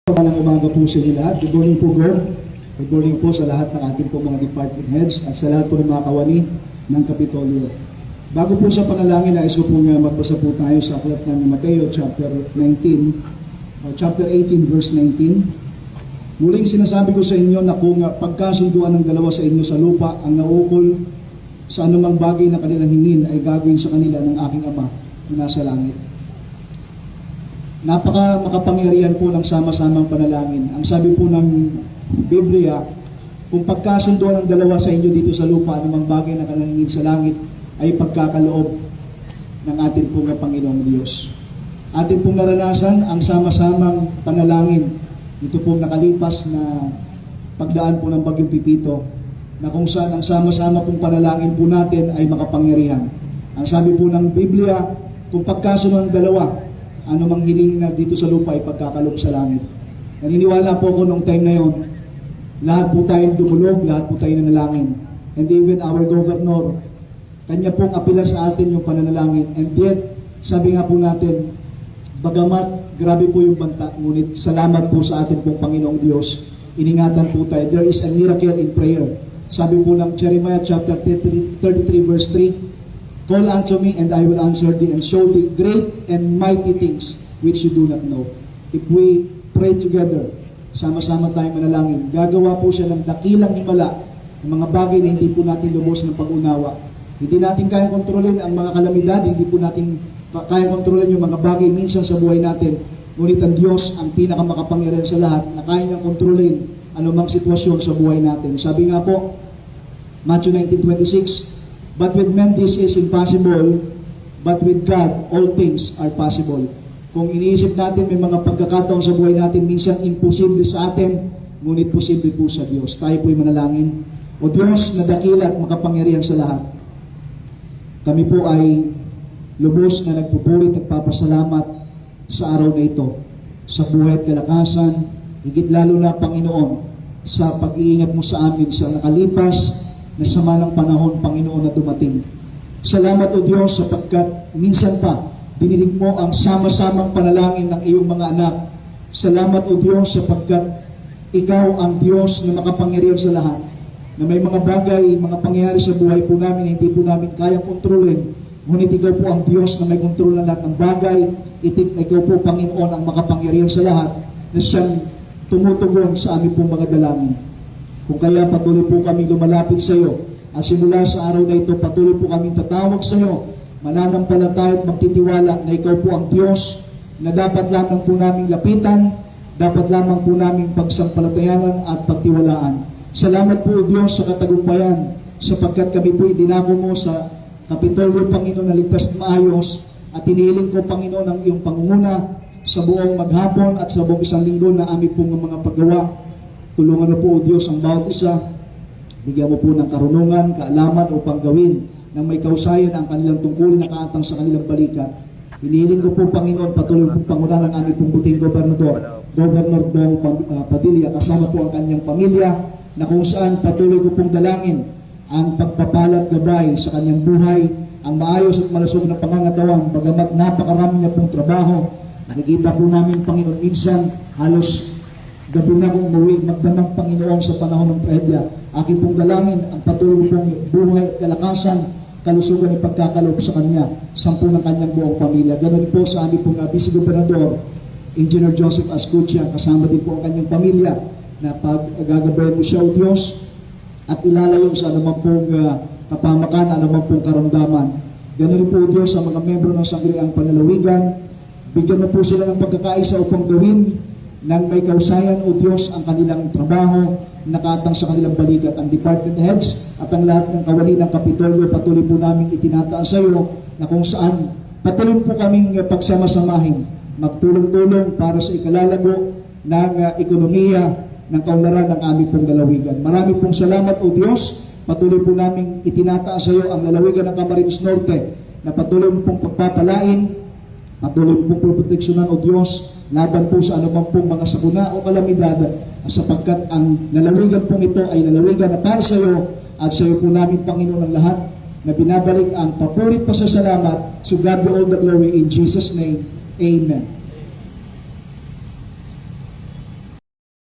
Magandang umaga po sa inyo lahat. Good morning po, Gord. Good morning po sa lahat ng ating po mga department heads at sa lahat po ng mga kawani ng Kapitolyo. Bago po sa panalangin, nais ko po nga magbasa po tayo sa aklat ng Mateo chapter 18 verse 19. Muling sinasabi ko sa inyo na kung pagkasunduan ng dalawa sa inyo sa lupa ang naukol sa anumang bagay na kanilang hingin ay gagawin sa kanila ng aking Ama na nasa langit. Napaka makapangyarihan po ng sama-samang panalangin. Ang sabi po ng Biblia, kung pagkasunduan ng dalawa sa inyo dito sa lupa, anumang bagay na kanahingin sa langit, ay pagkakaloob ng ating pong Panginoong Diyos. Ating pong naranasan ang sama-samang panalangin. Ito pong nakalipas na pagdaan po ng Bagyong Pipito, na kung saan ang sama-sama pong panalangin po natin ay makapangyarihan. Ang sabi po ng Biblia, kung pagkasunduan ng dalawa, anumang hiling na dito sa lupa ay pagkakalob sa langit. Naniniwala po ako nung time na yon, lahat po tayong dumulog, lahat po tayong nanalangin. And even our governor, kanya pong apila sa atin yung pananalangin. And yet, sabi nga po natin, bagamat grabe po yung banta, ngunit salamat po sa atin pong Panginoong Diyos, iningatan po tayo. There is a miracle in prayer. Sabi po ng Jeremiah chapter 33 verse 3, Call unto me, and I will answer thee, and show thee great and mighty things which you do not know. If we pray together, sama-sama tayong manalangin, gagawa po siya ng dakilang himala, ng mga bagay na hindi po natin lubos ng pag-unawa. Hindi natin kaya kontrolin ang mga kalamidad, hindi po natin kaya kontrolin yung mga bagay minsan sa buhay natin. Ngunit ang Diyos ang pinakamakapangyarihan sa lahat na kaya niyang kontrolin anumang sitwasyon sa buhay natin. Sabi nga po, Matthew 19:26, But with men this is impossible, but with God all things are possible. Kung iniisip natin may mga pagkakataon sa buhay natin, minsan imposible sa atin, ngunit posible po sa Diyos. Tayo po'y manalangin. O Diyos na dakila at makapangyarihan sa lahat, kami po ay lubos na nagpupurit at papasalamat sa araw na ito, sa buhay at kalakasan, higit lalo na Panginoon, sa pag-iingat mo sa amin sa nakalipas na sama ng panahon, Panginoon, na dumating. Salamat o Diyos sapagkat minsan pa dininig mo ang sama-samang panalangin ng iyong mga anak. Salamat o Diyos sapagkat ikaw ang Diyos na makapangyarihan sa lahat, na may mga bagay, mga pangyayari sa buhay po namin na hindi po namin kayang kontrolin, ngunit ikaw po ang Diyos na may kontrol ng lahat ng bagay. Ikaw po, Panginoon, ang makapangyarihan sa lahat, na siyang tumutugon sa aming pong mga dalangin. Kung kaya patuloy po kami lumalapit sa iyo, at simula sa araw na ito, patuloy po kami tatawag sa iyo, mananampalataya at magtitiwala na ikaw po ang Diyos na dapat lamang po namin lapitan, dapat lamang po namin pagsampalatayanan at pagtiwalaan. Salamat po, Diyos, sa katagumpayan, sapagkat kami po idinako mo sa Kapitolyo, Panginoon, na ligtas at maayos, at inihiling ko, Panginoon, ang iyong pangunguna sa buong maghapon at sa buong isang linggo na aming pong mga paggawa. Tulungan mo po, O Diyos, ang bawat isa. Bigyan mo po ng karunungan, kaalaman upang gawin ng may kausayan ang kanilang tungkulin na kaatang sa kanilang balikat. Hinihiling ko po, Panginoon, patuloy po pangunahan ng aming pong buting gobernador, Governor Dong Padilla, kasama po ang kanyang pamilya, na kung saan patuloy ko pong dalangin ang pagpapalat gabay sa kanyang buhay, ang maayos at malusog na pangangatawan, bagamat napakarami niya pong trabaho. Nakikita po namin, Panginoon, minsan halos gabi na kong umuwi, magdamang Panginoon sa panahon ng trahedya. Aking pong dalangin ang patuloy pong buhay at kalakasan, kalusugan at pagkakalob sa kanya, sampu ng kanyang buong pamilya. Ganon po sa aming pong Vice Gobernador, Engineer Joseph Ascutia, kasama din po ang kanyang pamilya, na paggagabayan mo siya, O Diyos, at ilalayo sa anumang pong kapamakan, anumang pong karamdaman. Ganon po, O Diyos, sa mga membro ng Sangguniang Panlalawigan, bigyan mo po sila ng pagkakaisa upang gawin nang may kausayan, O Diyos, ang kanilang trabaho, nakatang sa kanilang balikat, ang department heads at ang lahat ng kawani ng Kapitolyo. Patuloy po namin itinataas sa iyo na kung saan patuloy po kaming pagsama-samahin, magtulong-tulong para sa ikalalago ng ekonomiya ng kaunlaran ng aming pong lalawigan. Marami pong salamat, O Diyos. Patuloy po namin itinataas sa iyo ang lalawigan ng Camarines Norte, na patuloy mo pong pagpapalain, patuloy po pong proteksyonan, O Diyos, laban po sa anumang pong mga sakuna o kalamidad, sapagkat ang lalawigan pong ito ay lalawigan na para sa iyo, at sa iyo po namin, Panginoon, ang lahat na binabalik ang papurit pasasalamat. So God be all the glory in Jesus' name. Amen.